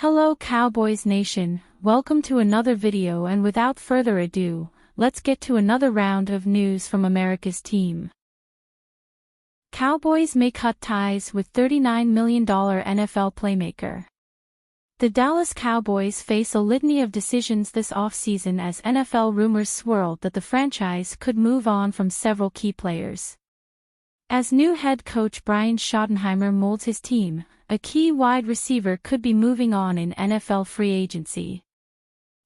Hello Cowboys Nation, welcome to another video, and without further ado, let's get to another round of news from America's team. Cowboys may cut ties with $39 million NFL playmaker. The Dallas Cowboys face a litany of decisions this offseason as NFL rumors swirl that the franchise could move on from several key players. As new head coach Brian Schottenheimer molds his team, a key wide receiver could be moving on in NFL free agency.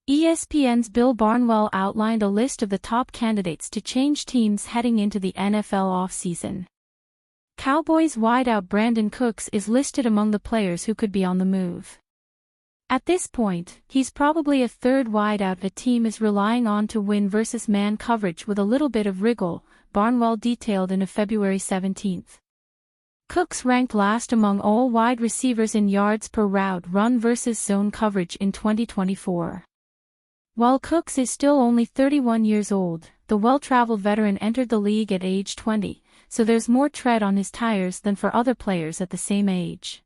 ESPN's Bill Barnwell outlined a list of the top candidates to change teams heading into the NFL offseason. Cowboys wideout Brandin Cooks is listed among the players who could be on the move. At this point, he's probably a third wideout a team is relying on to win versus man coverage with a little bit of wriggle, Barnwell detailed in a February 17. Cooks ranked last among all wide receivers in yards per route run versus zone coverage in 2024. While Cooks is still only 31 years old, the well-traveled veteran entered the league at age 20, so there's more tread on his tires than for other players at the same age.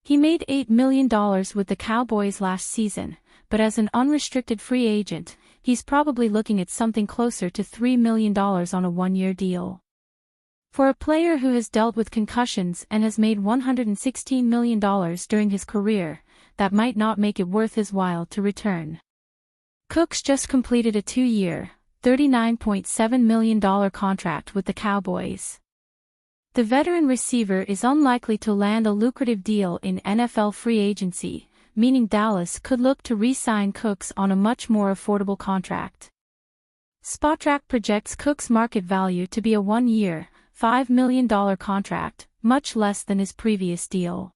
He made $8 million with the Cowboys last season, but as an unrestricted free agent, he's probably looking at something closer to $3 million on a one-year deal. For a player who has dealt with concussions and has made $116 million during his career, that might not make it worth his while to return. Cooks just completed a 2-year, $39.7 million contract with the Cowboys. The veteran receiver is unlikely to land a lucrative deal in NFL free agency, meaning Dallas could look to re-sign Cooks on a much more affordable contract. Spotrac projects Cooks' market value to be a 1-year, $5 million contract, much less than his previous deal.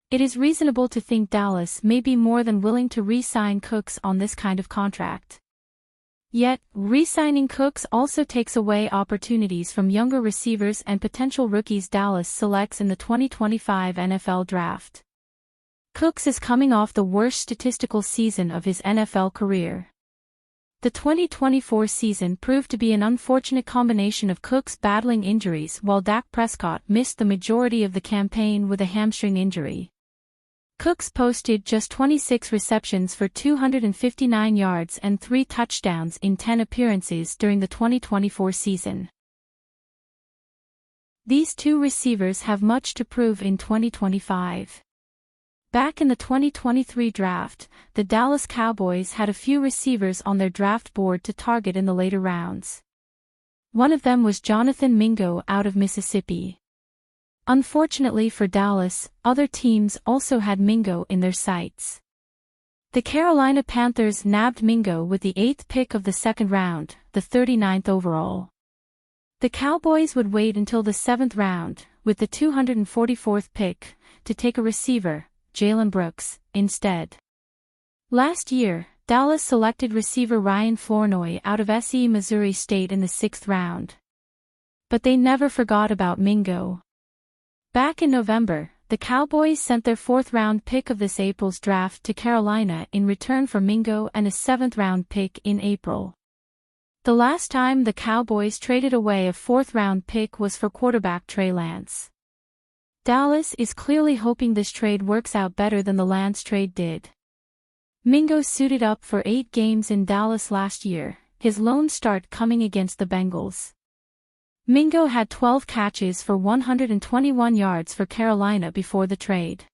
It is reasonable to think Dallas may be more than willing to re-sign Cooks on this kind of contract. Yet, re-signing Cooks also takes away opportunities from younger receivers and potential rookies Dallas selects in the 2025 NFL Draft. Cooks is coming off the worst statistical season of his NFL career. The 2024 season proved to be an unfortunate combination of Cooks battling injuries while Dak Prescott missed the majority of the campaign with a hamstring injury. Cooks posted just 26 receptions for 259 yards and 3 touchdowns in 10 appearances during the 2024 season. These two receivers have much to prove in 2025. Back in the 2023 draft, the Dallas Cowboys had a few receivers on their draft board to target in the later rounds. One of them was Jonathan Mingo out of Mississippi. Unfortunately for Dallas, other teams also had Mingo in their sights. The Carolina Panthers nabbed Mingo with the 8th pick of the second round, the 39th overall. The Cowboys would wait until the 7th round, with the 244th pick, to take a receiver, Jalen Brooks, instead. Last year, Dallas selected receiver Ryan Flournoy out of SC Missouri State in the 6th round. But they never forgot about Mingo. Back in November, the Cowboys sent their 4th-round pick of this April's draft to Carolina in return for Mingo and a 7th-round pick in April. The last time the Cowboys traded away a 4th-round pick was for quarterback Trey Lance. Dallas is clearly hoping this trade works out better than the Lance trade did. Mingo suited up for 8 games in Dallas last year, his lone start coming against the Bengals. Mingo had 12 catches for 121 yards for Carolina before the trade.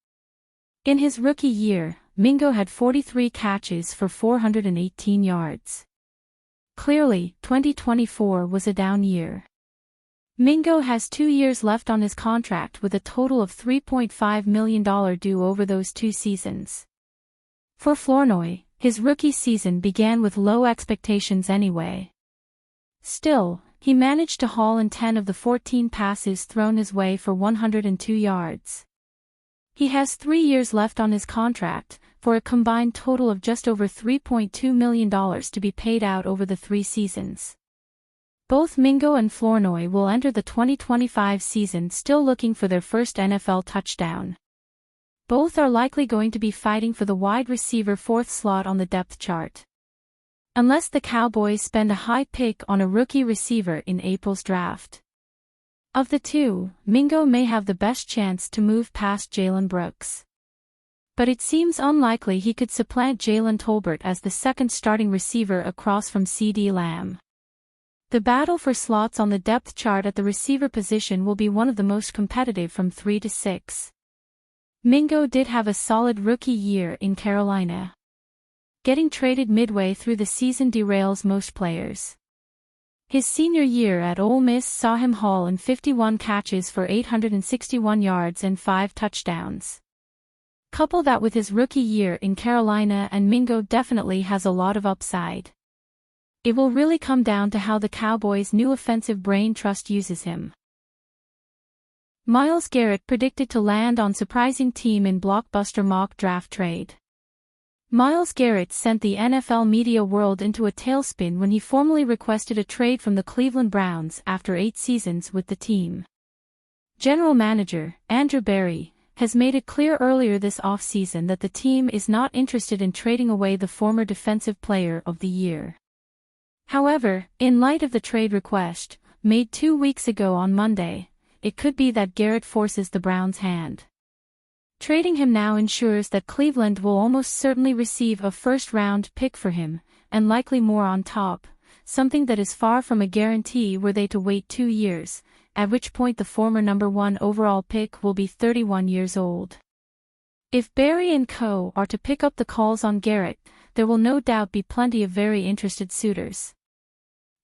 In his rookie year, Mingo had 43 catches for 418 yards. Clearly, 2024 was a down year. Mingo has 2 years left on his contract with a total of $3.5 million due over those 2 seasons. For Flournoy, his rookie season began with low expectations anyway. Still, he managed to haul in 10 of the 14 passes thrown his way for 102 yards. He has 3 years left on his contract, for a combined total of just over $3.2 million to be paid out over the 3 seasons. Both Mingo and Flournoy will enter the 2025 season still looking for their first NFL touchdown. Both are likely going to be fighting for the wide receiver 4th slot on the depth chart. Unless the Cowboys spend a high pick on a rookie receiver in April's draft. Of the two, Mingo may have the best chance to move past Jalen Brooks. But it seems unlikely he could supplant Jalen Tolbert as the second starting receiver across from CeeDee Lamb. The battle for slots on the depth chart at the receiver position will be one of the most competitive from 3 to 6. Mingo did have a solid rookie year in Carolina. Getting traded midway through the season derails most players. His senior year at Ole Miss saw him haul in 51 catches for 861 yards and 5 touchdowns. Couple that with his rookie year in Carolina and Mingo definitely has a lot of upside. It will really come down to how the Cowboys' new offensive brain trust uses him. Myles Garrett predicted to land on surprising team in blockbuster mock draft trade. Myles Garrett sent the NFL media world into a tailspin when he formally requested a trade from the Cleveland Browns after 8 seasons with the team. General manager, Andrew Berry, has made it clear earlier this offseason that the team is not interested in trading away the former Defensive Player of the Year. However, in light of the trade request, made 2 weeks ago on Monday, it could be that Garrett forces the Browns' hand. Trading him now ensures that Cleveland will almost certainly receive a first-round pick for him, and likely more on top, something that is far from a guarantee were they to wait 2 years, at which point the former number 1 overall pick will be 31 years old. If Berry and co. are to pick up the calls on Garrett, there will no doubt be plenty of very interested suitors.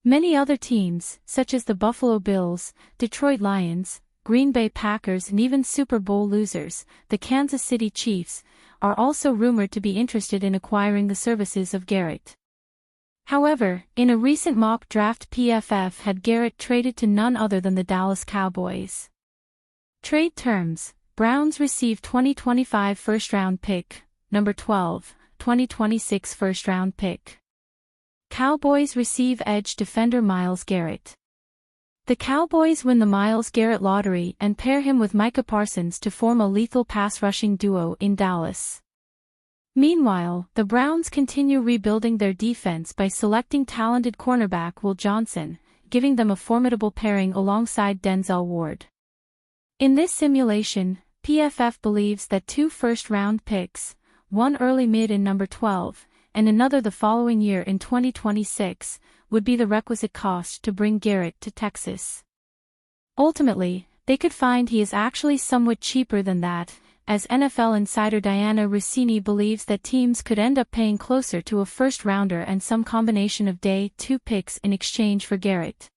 Many other teams, such as the Buffalo Bills, Detroit Lions, Green Bay Packers and even Super Bowl losers, the Kansas City Chiefs, are also rumored to be interested in acquiring the services of Garrett. However, in a recent mock draft PFF had Garrett traded to none other than the Dallas Cowboys. Trade terms: Browns receive 2025 first-round pick, number 12, 2026 first-round pick. Cowboys receive edge defender Myles Garrett. The Cowboys win the Myles Garrett lottery and pair him with Micah Parsons to form a lethal pass-rushing duo in Dallas. Meanwhile, the Browns continue rebuilding their defense by selecting talented cornerback Will Johnson, giving them a formidable pairing alongside Denzel Ward. In this simulation, PFF believes that 2 first-round picks, one early mid in number 12, and another the following year in 2026, would be the requisite cost to bring Garrett to Texas. Ultimately, they could find he is actually somewhat cheaper than that, as NFL insider Diana Rossini believes that teams could end up paying closer to a first-rounder and some combination of day 2 picks in exchange for Garrett.